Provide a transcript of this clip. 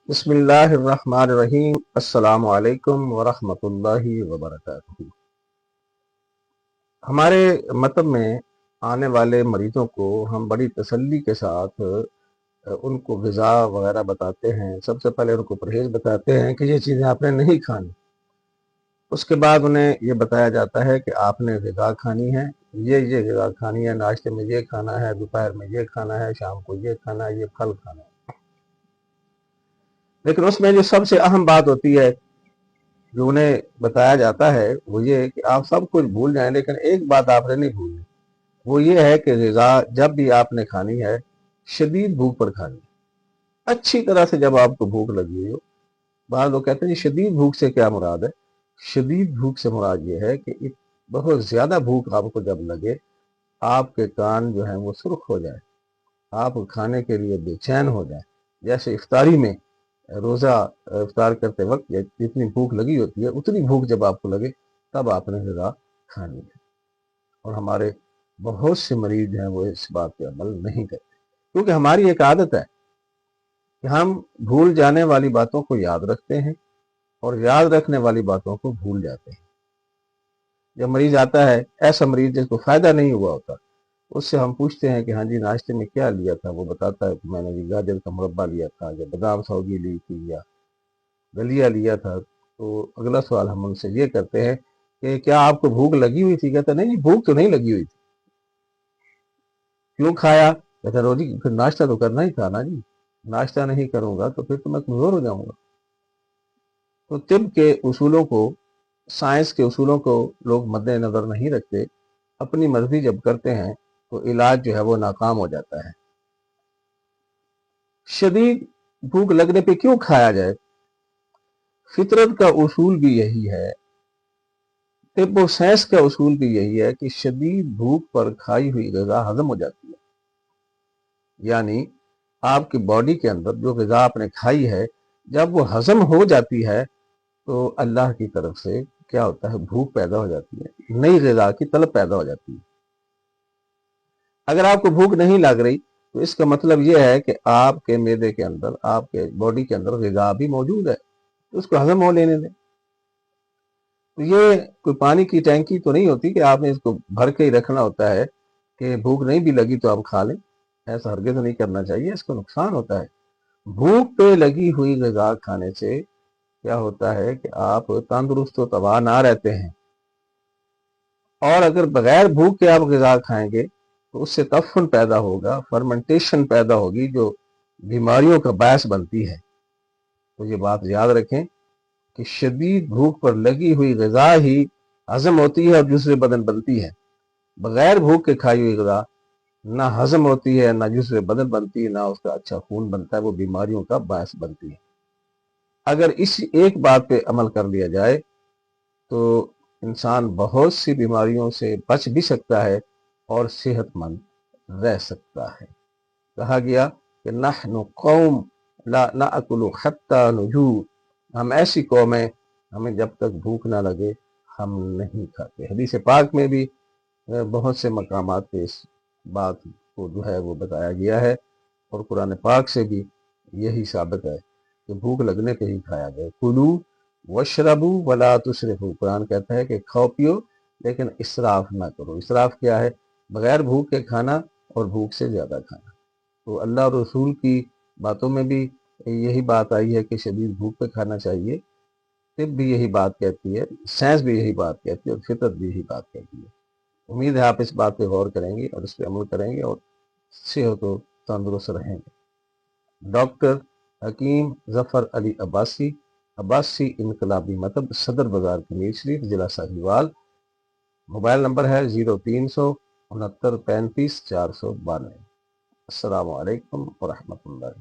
بسم اللہ الرحمن الرحیم۔ السلام علیکم ورحمۃ اللہ وبرکاتہ۔ ہمارے مطلب میں آنے والے مریضوں کو ہم بڑی تسلی کے ساتھ ان کو غذا وغیرہ بتاتے ہیں۔ سب سے پہلے ان کو پرہیز بتاتے ہیں کہ یہ چیزیں آپ نے نہیں کھانی۔ اس کے بعد انہیں یہ بتایا جاتا ہے کہ آپ نے غذا کھانی ہے، یہ غذا کھانی ہے، ناشتے میں یہ کھانا ہے، دوپہر میں یہ کھانا ہے، شام کو یہ کھانا ہے، یہ پھل کھانا ہے۔ لیکن اس میں جو سب سے اہم بات ہوتی ہے جو انہیں بتایا جاتا ہے وہ یہ کہ آپ سب کچھ بھول جائیں، لیکن ایک بات آپ نے نہیں بھولنی، وہ یہ ہے کہ غذا جب بھی آپ نے کھانی ہے شدید بھوک پر کھانی ہے، اچھی طرح سے۔ جب آپ کو بھوک لگی ہوئی ہو، بعض لوگ کہتے ہیں جی شدید بھوک سے کیا مراد ہے؟ شدید بھوک سے مراد یہ ہے کہ بہت زیادہ بھوک آپ کو جب لگے، آپ کے کان جو ہیں وہ سرخ ہو جائے، آپ کھانے کے لیے بے چین ہو جائیں۔ جیسے افطاری میں روزہ افطار کرتے وقت جتنی بھوک لگی ہوتی ہے، اتنی بھوک جب آپ کو لگے تب آپ نے غذا کھانی ہے۔ اور ہمارے بہت سے مریض ہیں وہ اس بات پہ عمل نہیں کرتے، کیونکہ ہماری ایک عادت ہے کہ ہم بھول جانے والی باتوں کو یاد رکھتے ہیں اور یاد رکھنے والی باتوں کو بھول جاتے ہیں۔ جب مریض آتا ہے، ایسا مریض جس کو فائدہ نہیں ہوا ہوتا، اس سے ہم پوچھتے ہیں کہ ہاں جی ناشتے میں کیا لیا تھا؟ وہ بتاتا ہے کہ میں نے جی گاجر کا مربع لیا تھا، یا بادام سوگی لی تھی، یا دلیا لیا تھا۔ تو اگلا سوال ہم ان سے یہ کرتے ہیں کہ کیا آپ کو بھوک لگی ہوئی تھی؟ کہتا نہیں بھوک تو نہیں لگی ہوئی تھی۔ کیوں کھایا؟ کہتا روزی پھر ناشتہ تو کرنا ہی تھا نا جی، ناشتہ نہیں کروں گا تو پھر تو میں کمزور ہو جاؤں گا۔ تو طب کے اصولوں کو، سائنس کے اصولوں کو لوگ مد نظر نہیں رکھتے، اپنی مرضی جب کرتے ہیں تو علاج جو ہے وہ ناکام ہو جاتا ہے۔ شدید بھوک لگنے پہ کیوں کھایا جائے؟ فطرت کا اصول بھی یہی ہے، طب و سائنس کا اصول بھی یہی ہے کہ شدید بھوک پر کھائی ہوئی غذا ہضم ہو جاتی ہے۔ یعنی آپ کی باڈی کے اندر جو غذا آپ نے کھائی ہے، جب وہ ہضم ہو جاتی ہے تو اللہ کی طرف سے کیا ہوتا ہے؟ بھوک پیدا ہو جاتی ہے، نئی غذا کی طلب پیدا ہو جاتی ہے۔ اگر آپ کو بھوک نہیں لگ رہی تو اس کا مطلب یہ ہے کہ آپ کے معدے کے اندر، آپ کے باڈی کے اندر غذا بھی موجود ہے، تو اس کو ہضم ہو لینے دیں۔ تو یہ کوئی پانی کی ٹینکی تو نہیں ہوتی کہ آپ نے اس کو بھر کے ہی رکھنا ہوتا ہے کہ بھوک نہیں بھی لگی تو آپ کھا لیں۔ ایسا ہرگز نہیں کرنا چاہیے، اس کو نقصان ہوتا ہے۔ بھوک پہ لگی ہوئی غذا کھانے سے کیا ہوتا ہے کہ آپ تندرست و توانا رہتے ہیں، اور اگر بغیر بھوک کے آپ غذا کھائیں گے تو اس سے تفن پیدا ہوگا، فرمنٹیشن پیدا ہوگی جو بیماریوں کا باعث بنتی ہے۔ تو یہ بات یاد رکھیں کہ شدید بھوک پر لگی ہوئی غذا ہی ہضم ہوتی ہے اور جزو بدن بنتی ہے۔ بغیر بھوک کے کھائی ہوئی غذا نہ ہضم ہوتی ہے، نہ جزو بدن بنتی ہے، نہ اس کا اچھا خون بنتا ہے، وہ بیماریوں کا باعث بنتی ہے۔ اگر اس ایک بات پہ عمل کر لیا جائے تو انسان بہت سی بیماریوں سے بچ بھی سکتا ہے اور صحت مند رہ سکتا ہے۔ کہا گیا کہ نحن قوم لا ناکل حتی نجوع، ہم ایسی قوم ہیں ہمیں جب تک بھوک نہ لگے ہم نہیں کھاتے۔ حدیث پاک میں بھی بہت سے مقامات پہ اس بات کو جو ہے وہ بتایا گیا ہے، اور قرآن پاک سے بھی یہی ثابت ہے کہ بھوک لگنے پہ ہی کھایا جائے۔ کلو واشربوا ولا تسرفوا، قرآن کہتا ہے کہ کھاؤ پیو لیکن اسراف نہ کرو۔ اسراف کیا ہے؟ بغیر بھوک کے کھانا اور بھوک سے زیادہ کھانا۔ تو اللہ اور رسول کی باتوں میں بھی یہی بات آئی ہے کہ شدید بھوک پہ کھانا چاہیے، طب بھی یہی بات کہتی ہے، سائنس بھی یہی بات کہتی ہے، اور فطرت بھی یہی بات کہتی ہے۔ امید ہے آپ اس بات پہ غور کریں گے اور اس پہ عمل کریں گے اور صحت و تندرست رہیں گے۔ ڈاکٹر حکیم ظفر علی عباسی، عباسی انقلابی مطب، صدر بازار پنیر شریف، ضلع ساہیوال۔ موبائل نمبر ہے 0369 69 35 492۔ السلام علیکم ورحمۃ اللہ۔